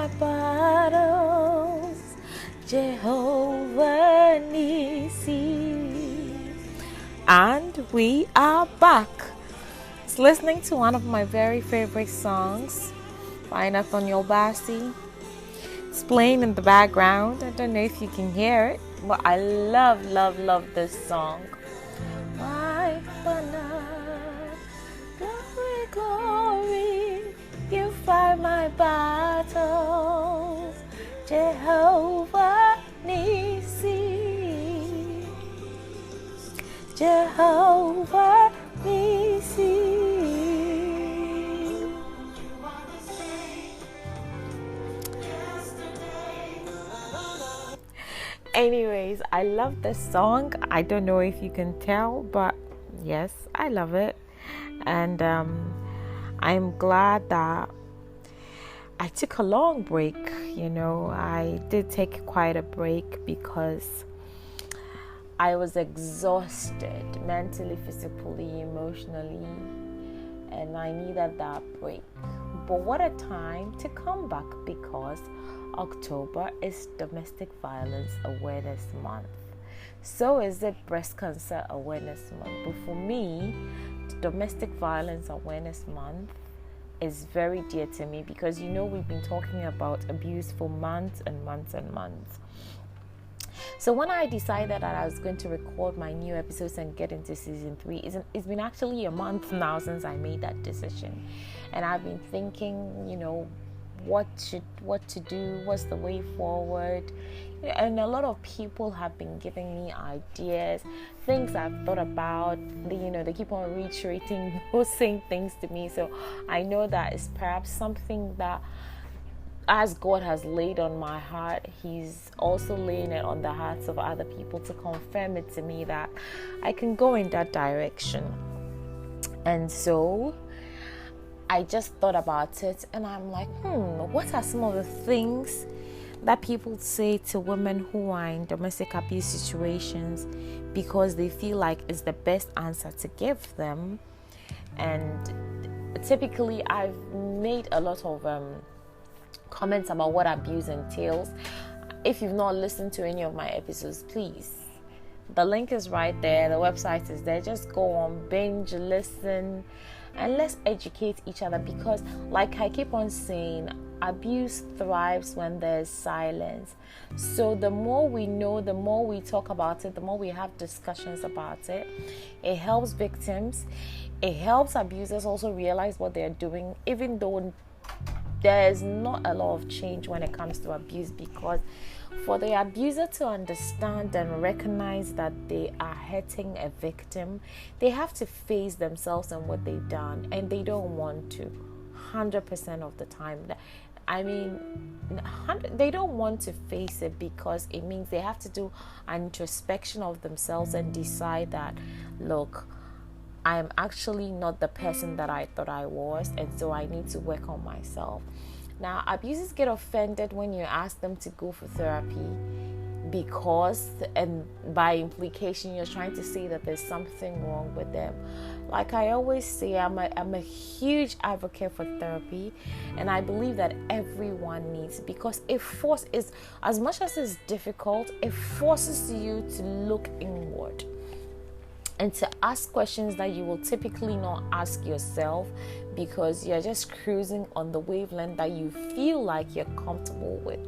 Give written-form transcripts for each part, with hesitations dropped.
my battles, Jehovah Nissi. And we are back. It's listening to one of my very favorite songs by Nathan Yolbasi. It's playing in the background. I don't know if you can hear it, but I love this song. My banner, glory, glory, you fight my battles, Jehovah Nissi, Jehovah Nissi. Anyways, I love this song. I don't know if you can tell, but yes, I love it. And I'm glad that I took a long break. I did take quite a break because I was exhausted mentally, physically, emotionally, and I needed that break. But what a time to come back, because October is Domestic Violence Awareness Month. So is it Breast Cancer Awareness Month. But for me, Domestic Violence Awareness Month is very dear to me because we've been talking about abuse for months and months and months. So when I decided that I was going to record my new episodes and get into season 3, it's been actually a month now since I made that decision. And I've been thinking, what to do, what's the way forward. And a lot of people have been giving me ideas, things I've thought about. They keep on reiterating those same things to me. So I know that it's perhaps something that, as God has laid on my heart, He's also laying it on the hearts of other people to confirm it to me that I can go in that direction. And so I just thought about it, and I'm like, what are some of the things that people say to women who are in domestic abuse situations because they feel like it's the best answer to give them? And typically I've made a lot of comments about what abuse entails. If you've not listened to any of my episodes, please, the link is right there, the website is there. Just go on, binge, listen, and let's educate each other, because like I keep on saying, abuse thrives when there's silence. So the more we know, the more we talk about it, the more we have discussions about it, it helps victims, it helps abusers also realize what they're doing, even though there's not a lot of change when it comes to abuse, because for the abuser to understand and recognize that they are hurting a victim, they have to face themselves and what they've done, and they don't want to 100% of the time. They don't want to face it because it means they have to do an introspection of themselves and decide that, look, I am actually not the person that I thought I was, and so I need to work on myself. Now, abusers get offended when you ask them to go for therapy because, and by implication, you're trying to say that there's something wrong with them. Like I always say, I'm a huge advocate for therapy, and I believe that everyone needs it, because it forces, as much as it's difficult, it forces you to look inward and to ask questions that you will typically not ask yourself, because you're just cruising on the wavelength that you feel like you're comfortable with,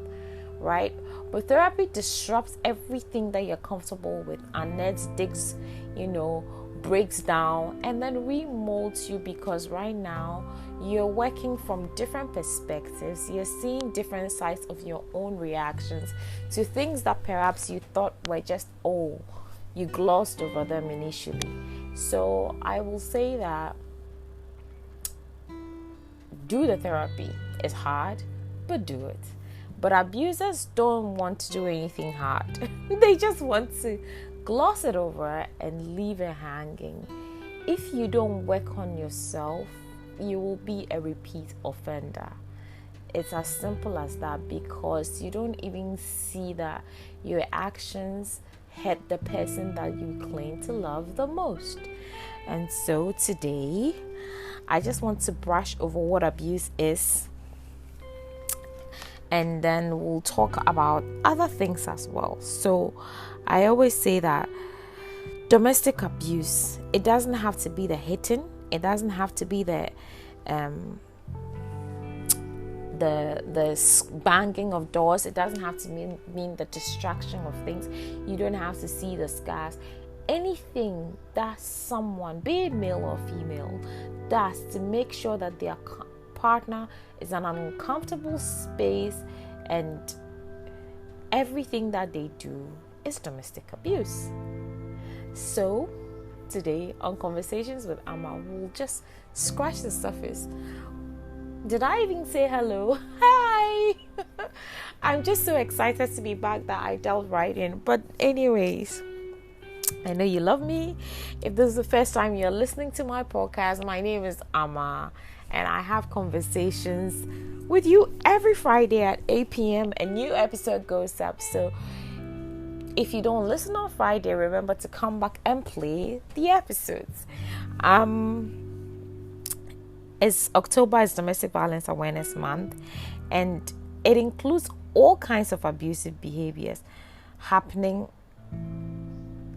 right? But therapy disrupts everything that you're comfortable with, and then digs, breaks down and then remolds you, because right now you're working from different perspectives. You're seeing different sides of your own reactions to things that perhaps you thought were just, you glossed over them initially. So I will say that do the therapy. It's hard, but do it. But abusers don't want to do anything hard. They just want to gloss it over and leave it hanging. If you don't work on yourself, you will be a repeat offender. It's as simple as that, because you don't even see that your actions hurt the person that you claim to love the most. And so today, I just want to brush over what abuse is and then we'll talk about other things as well. So I always say that domestic abuse, it doesn't have to be the hitting, it doesn't have to be the banging of doors, it doesn't have to mean the distraction of things. You don't have to see the scars. Anything that someone, be it male or female, does to make sure that their partner is in an uncomfortable space, and everything that they do is domestic abuse. So today on Conversations with Amma, we'll just scratch the surface. Did I even say hello? Hi! I'm just so excited to be back that I delved right in. But anyways, I know you love me. If this is the first time you're listening to my podcast, my name is Amma, and I have conversations with you every Friday at 8 p.m. A new episode goes up. So if you don't listen on Friday, remember to come back and play the episodes. It's October is Domestic Violence Awareness Month, and it includes all kinds of abusive behaviors happening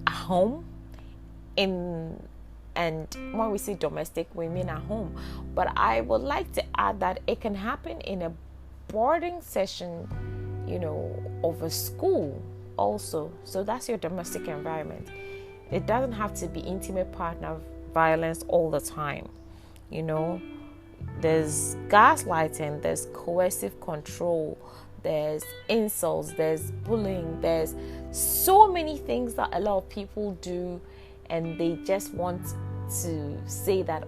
at home. And when we say domestic, we mean at home. But I would like to add that it can happen in a boarding session, of a school also. So that's your domestic environment. It doesn't have to be intimate partner violence all the time. There's gaslighting, there's coercive control, there's insults, there's bullying, there's so many things that a lot of people do, and they just want to say that,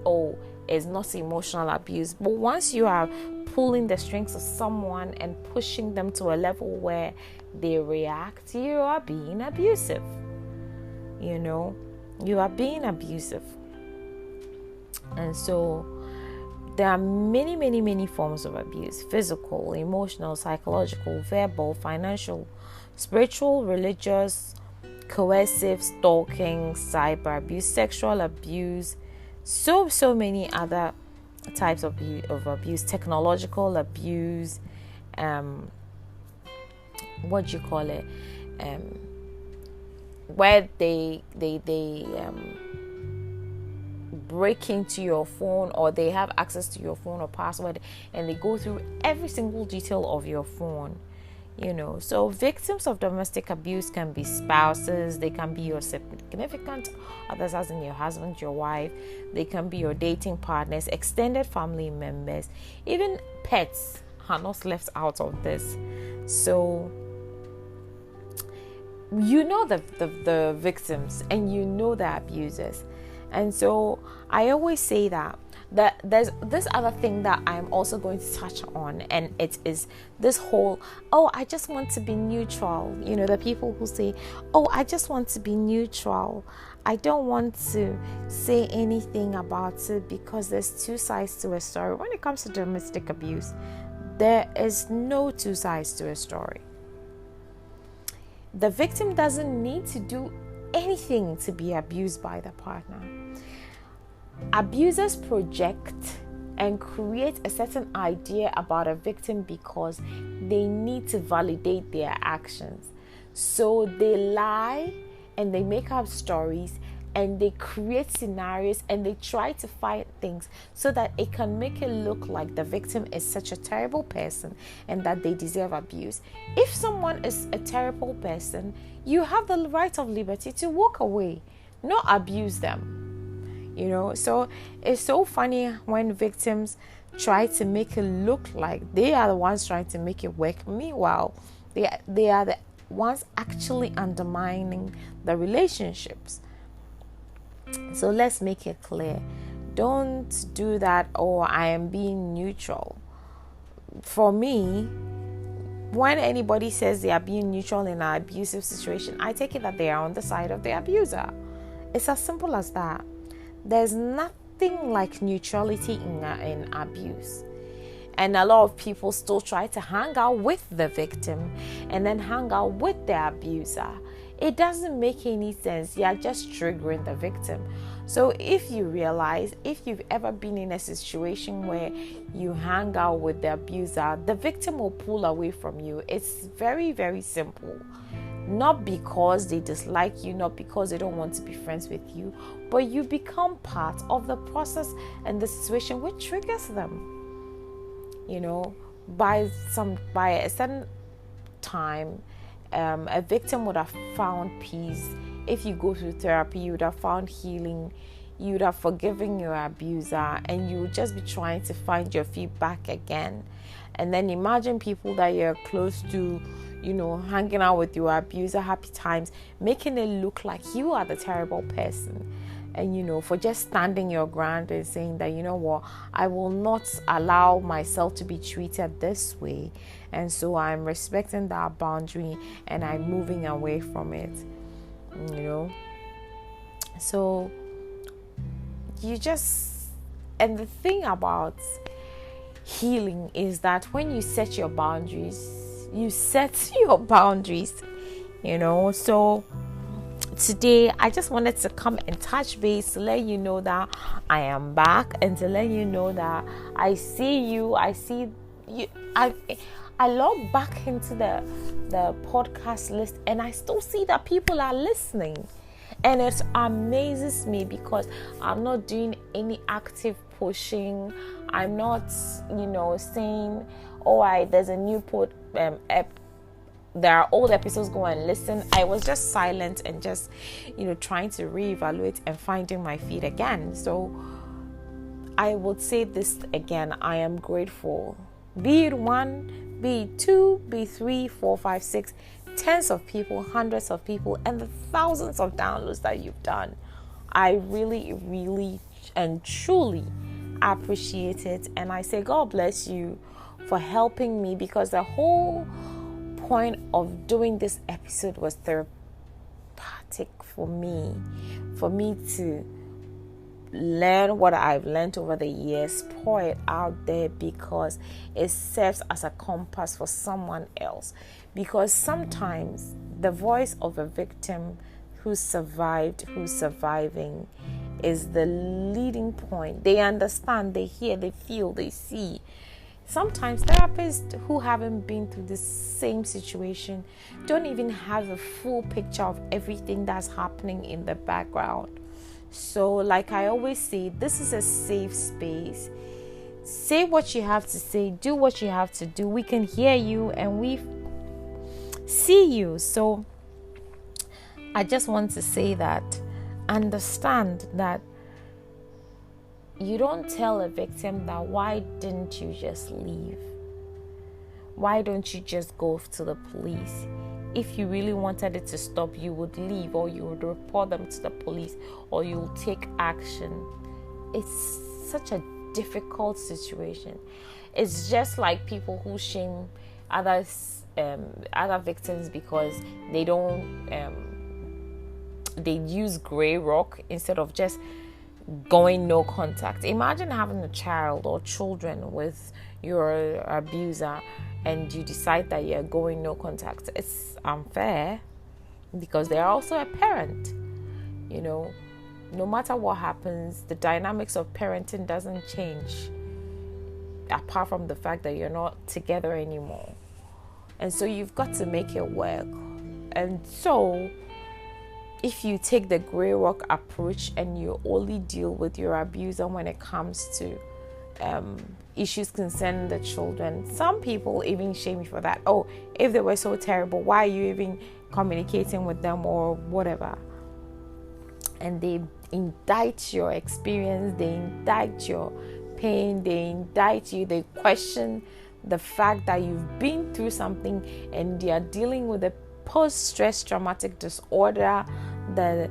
it's not emotional abuse. But once you are pulling the strings of someone and pushing them to a level where they react, you are being abusive. You are being abusive. And so there are many, many, many forms of abuse: physical, emotional, psychological, verbal, financial, spiritual, religious, coercive, stalking, cyber abuse, sexual abuse, so many other types of abuse, technological abuse, where they break into your phone, or they have access to your phone or password, and they go through every single detail of your phone. So victims of domestic abuse can be spouses, they can be your significant others, as in your husband, your wife, they can be your dating partners, extended family members, even pets are not left out of this. So the victims, and the abusers. And so I always say that there's this other thing that I'm also going to touch on, and it is this whole, I just want to be neutral. The people who say, I just want to be neutral. I don't want to say anything about it because there's two sides to a story. When it comes to domestic abuse, there is no two sides to a story. The victim doesn't need to do anything to be abused by the partner. Abusers project and create a certain idea about a victim because they need to validate their actions. So they lie and they make up stories and they create scenarios and they try to find things so that it can make it look like the victim is such a terrible person and that they deserve abuse. If someone is a terrible person, you have the right of liberty to walk away, not abuse them. So it's so funny when victims try to make it look like they are the ones trying to make it work. Meanwhile, they are the ones actually undermining the relationships. So let's make it clear. Don't do that, I am being neutral. For me, when anybody says they are being neutral in an abusive situation, I take it that they are on the side of the abuser. It's as simple as that. There's nothing like neutrality in abuse. And a lot of people still try to hang out with the victim and then hang out with the abuser. It doesn't make any sense. You're just triggering the victim. So if you realize, if you've ever been in a situation where you hang out with the abuser, the victim will pull away from you. It's very, very simple. Not because they dislike you, not because they don't want to be friends with you, but you become part of the process and the situation which triggers them. By a certain time, a victim would have found peace. If you go through therapy, you would have found healing. You would have forgiven your abuser, and you would just be trying to find your feet back again. And then imagine people that you're close to, hanging out with your abuser, happy times, making it look like you are the terrible person. And, for just standing your ground and saying that, I will not allow myself to be treated this way. And so I'm respecting that boundary and I'm moving away from it, So and the thing about healing is that when you set your boundaries, So today, I just wanted to come and touch base to let you know that I am back and to let you know that I see you. I see you. I log back into the podcast list and I still see that people are listening. And it amazes me because I'm not doing any active pushing. I'm not, saying, there's a new there are old episodes, go and listen. I was just silent and just, trying to reevaluate and finding my feet again. So I would say this again. I am grateful. Be it 1, be it 2, be it 3, 4, 5, 6, tens of people, hundreds of people, and the thousands of downloads that you've done. I really, really and truly appreciate it. And I say, God bless you for helping me, because the whole point of doing this episode was therapeutic for me to learn what I've learned over the years, pour it out there, because it serves as a compass for someone else. Because sometimes the voice of a victim who's surviving is the leading point. They understand, they hear, they feel, they see. Sometimes therapists who haven't been through the same situation don't even have a full picture of everything that's happening in the background. So, like I always say, this is a safe space. Say what you have to say, do what you have to do. We can hear you and we see you. So, I just want to say that, understand that you don't tell a victim that, why didn't you just leave? Why don't you just go to the police? If you really wanted it to stop, you would leave, or you would report them to the police, or you'll take action. It's such a difficult situation. It's just like people who shame other victims because they don't they use gray rock instead of just going no contact. Imagine having a child or children with your abuser and you decide that you're going no contact. It's unfair because they're also a parent. No matter what happens, the dynamics of parenting doesn't change, apart from the fact that you're not together anymore. And so you've got to make it work. And so if you take the gray rock approach and you only deal with your abuser when it comes to issues concerning the children, some people even shame you for that. Oh, if they were so terrible, why are you even communicating with them or whatever? And they indict your experience, they indict your pain, they indict you, they question the fact that you've been through something and they are dealing with a post-stress traumatic disorder, the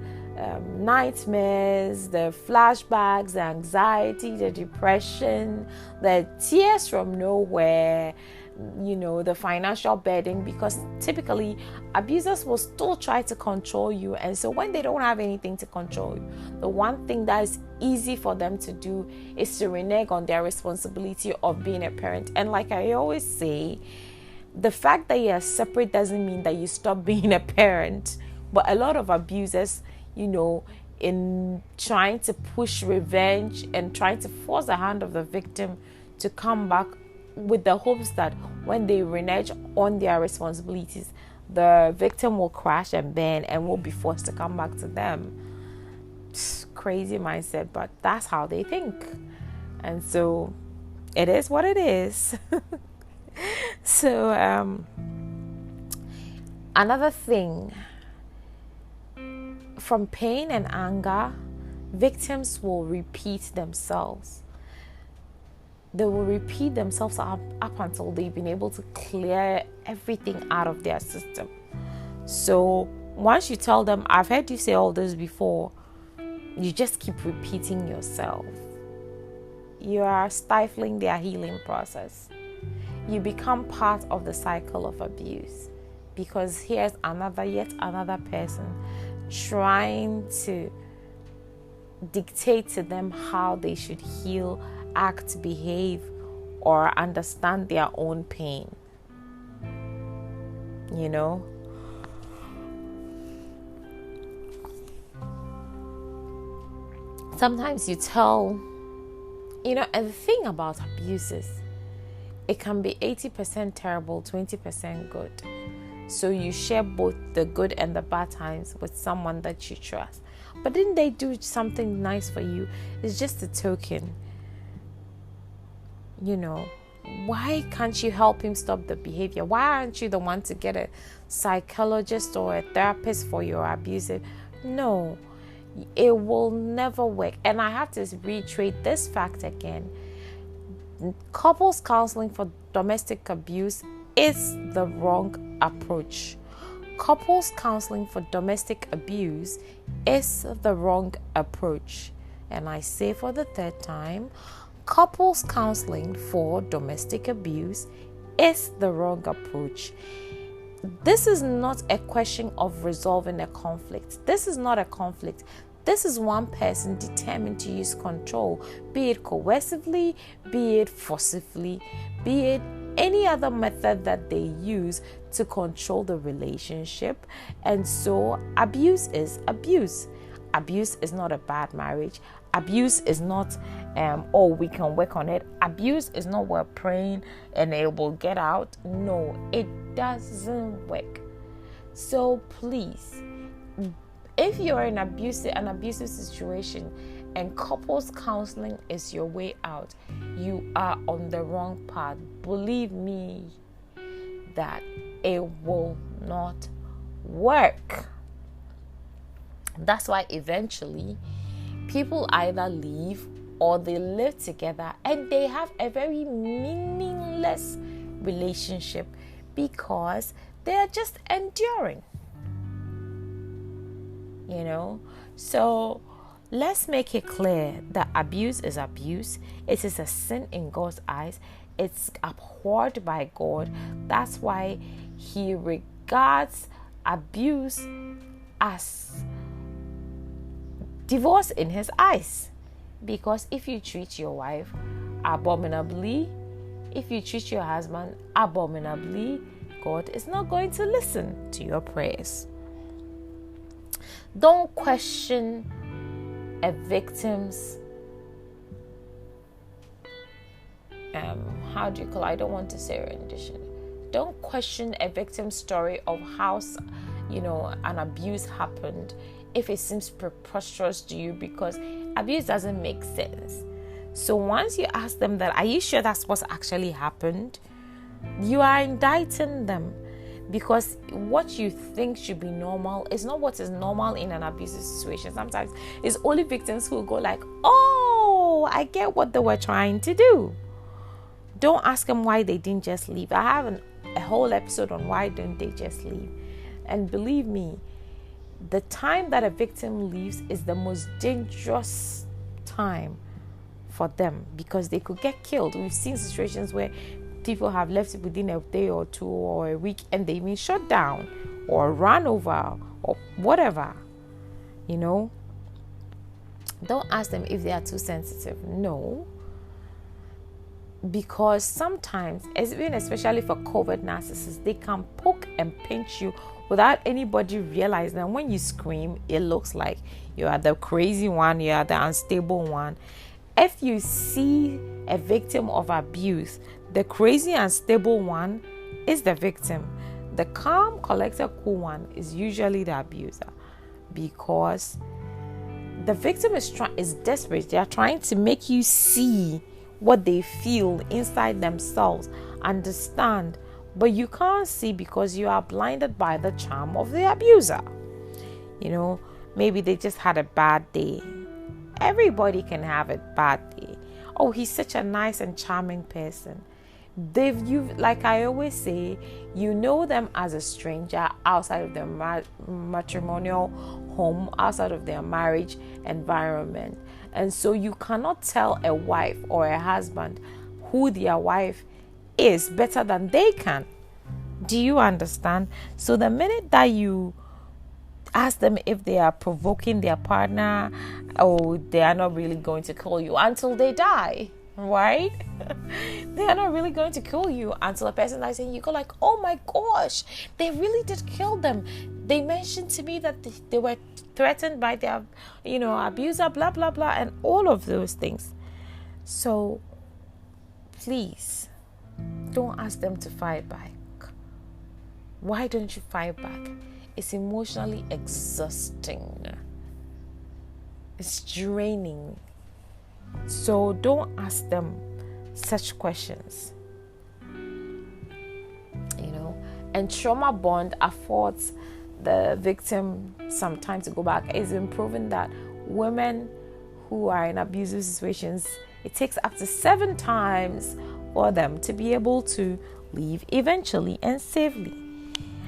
nightmares, the flashbacks, the anxiety, the depression, the tears from nowhere, the financial burden, because typically abusers will still try to control you. And so when they don't have anything to control you, the one thing that is easy for them to do is to renege on their responsibility of being a parent. And like I always say, the fact that you are separate doesn't mean that you stop being a parent. But a lot of abusers, in trying to push revenge and trying to force the hand of the victim to come back, with the hopes that when they renege on their responsibilities, the victim will crash and burn and will be forced to come back to them. Crazy mindset, but that's how they think. And so it is what it is. So another thing, from pain and anger, victims will repeat themselves. They will repeat themselves up until they've been able to clear everything out of their system. So once you tell them, I've heard you say all this before, you just keep repeating yourself. You are stifling their healing process. You become part of the cycle of abuse, because here's yet another person trying to dictate to them how they should heal, act, behave, or understand their own pain. Sometimes you tell, and the thing about abuse is it can be 80% terrible, 20% good. So you share both the good and the bad times with someone that you trust. But didn't they do something nice for you? It's just a token. Why can't you help him stop the behavior? Why aren't you the one to get a psychologist or a therapist for your abusive? No, it will never work. And I have to reiterate this fact again. Couples counseling for domestic abuse is the wrong approach. Couples counseling for domestic abuse is the wrong approach. And I say for the third time, couples counseling for domestic abuse is the wrong approach. This is not a question of resolving a conflict. This is not a conflict. This is one person determined to use control, be it coercively, be it forcibly, be it any other method that they use to control the relationship. And so abuse is abuse. Abuse is not a bad marriage. Abuse is not, we can work on it. Abuse is not we're praying and it will get out. No, it doesn't work. So please, if you're in an abusive situation and couples counseling is your way out, you are on the wrong path. Believe me that it will not work. That's why eventually people either leave or they live together and they have a very meaningless relationship because they are just enduring. So let's make it clear that abuse is abuse. It is a sin in God's eyes. It's abhorred by God. That's why He regards abuse as divorce in His eyes. Because if you treat your wife abominably, if you treat your husband abominably, God is not going to listen to your prayers. Don't question a victim's I don't want to say rendition. Don't question a victim's story of how an abuse happened if it seems preposterous to you, because abuse doesn't make sense. So once you ask them that, are you sure that's what actually happened? You are indicting them, because what you think should be normal is not what is normal in an abusive situation. Sometimes it's only victims who go like, oh, I get what they were trying to do. Don't ask them why they didn't just leave. I have a whole episode on why don't they just leave. And believe me, the time that a victim leaves is the most dangerous time for them, because they could get killed. We've seen situations where people have left within a day or two or a week, and they've been shut down or run over or whatever. Don't ask them if they are too sensitive. No. Because sometimes, especially for covert narcissists, they can poke and pinch you without anybody realizing. And when you scream, it looks like you are the crazy one, you are the unstable one. If you see a victim of abuse, the crazy, unstable one is the victim. The calm, collected, cool one is usually the abuser, because the victim is desperate. They are trying to make you see what they feel inside themselves, understand, but you can't see because you are blinded by the charm of the abuser. Maybe they just had a bad day. Everybody can have a bad day. Oh, he's such a nice and charming person. Like I always say, you know them as a stranger outside of their matrimonial home, outside of their marriage environment. And so you cannot tell a wife or a husband who their wife is better than they can. Do you understand? So the minute that you ask them if they are provoking their partner, or they are not really going to kill you until they die, right? They are not really going to kill you until a person dies, and you go like, oh my gosh, they really did kill them. They mentioned to me that they were threatened by their, abuser, blah, blah, blah, and all of those things. So please don't ask them to fight back. Why don't you fight back? It's emotionally exhausting. It's draining. So don't ask them such questions. And trauma bond affords the victim some time to go back. It's been proven that women who are in abusive situations, it takes up to 7 times for them to be able to leave eventually and safely.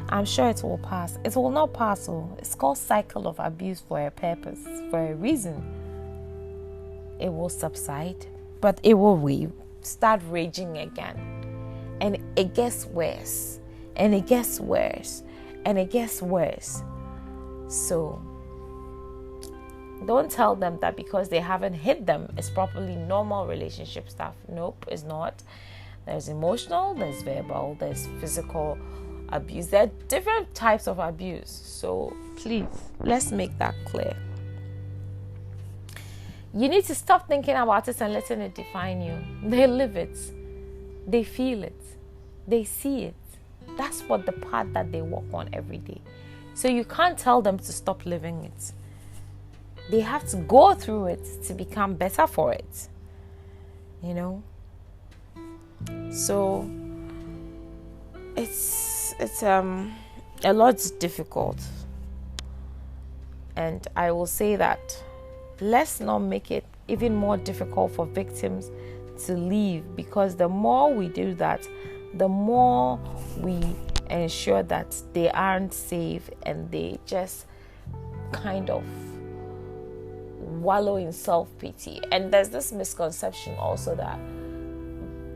I'm sure it will pass. It will not pass. It's called cycle of abuse for a purpose, for a reason. It will subside, but it will start raging again. And it gets worse. And it gets worse. And it gets worse. So don't tell them that because they haven't hit them, it's probably normal relationship stuff. Nope, it's not. There's emotional, there's verbal, there's physical abuse. There are different types of abuse. So please, let's make that clear. You need to stop thinking about it and letting it define you. They live it. They feel it. They see it. That's what the path that they walk on every day. So you can't tell them to stop living it. They have to go through it to become better for it. So it's a lot difficult. And I will say that let's not make it even more difficult for victims to leave, because the more we do that, the more we ensure that they aren't safe and they just kind of wallow in self-pity. And there's this misconception also that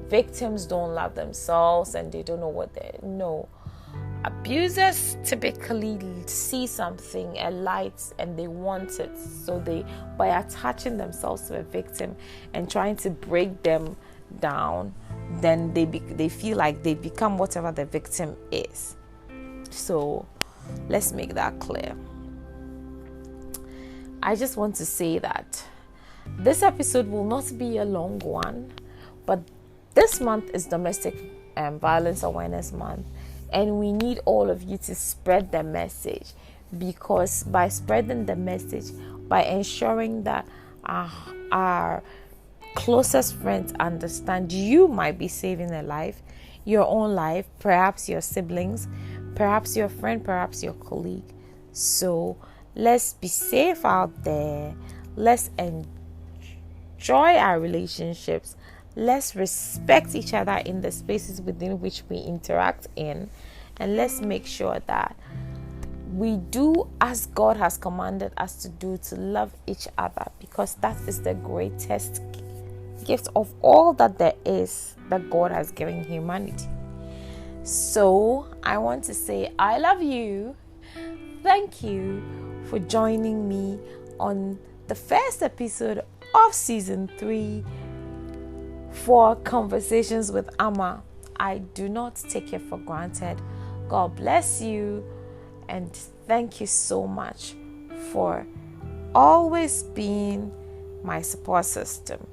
victims don't love themselves and they don't know what no. Abusers typically see something, a light, and they want it. So by attaching themselves to a victim and trying to break them down, then they feel like they become whatever the victim is. So let's make that clear. I just want to say that this episode will not be a long one, but this month is Domestic Violence Awareness Month, and we need all of you to spread the message, because by spreading the message, by ensuring that our closest friends understand, you might be saving a life, your own life, perhaps your siblings, perhaps your friend, perhaps your colleague. So let's be safe out there. Let's enjoy our relationships. Let's respect each other in the spaces within which we interact in. And let's make sure that we do as God has commanded us to do, to love each other, because that is the greatest gift of all that there is that God has given humanity. So I want to say I love you. Thank you for joining me on the first episode of season 3 for Conversations with Amma. I do not take it for granted. God bless you, and thank you so much for always being my support system.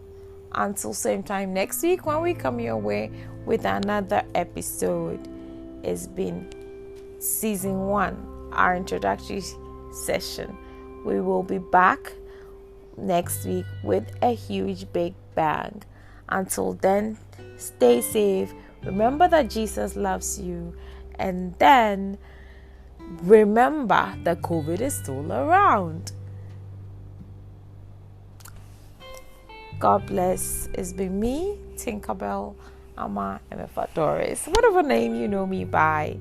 Until same time next week when we come your way with another episode. It's been season 1, our introductory session. We will be back next week with a huge big bang. Until then, stay safe. Remember that Jesus loves you. And then remember that COVID is still around. God bless. It's been me, Tinkerbell, Amma, and Doris. Whatever name you know me by,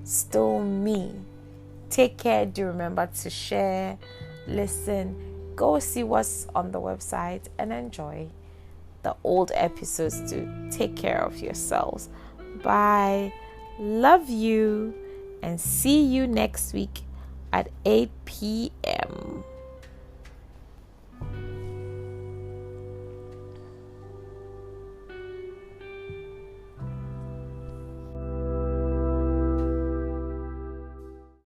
still me. Take care. Do remember to share, listen, go see what's on the website, and enjoy the old episodes to take care of yourselves. Bye. Love you, and see you next week at 8 p.m.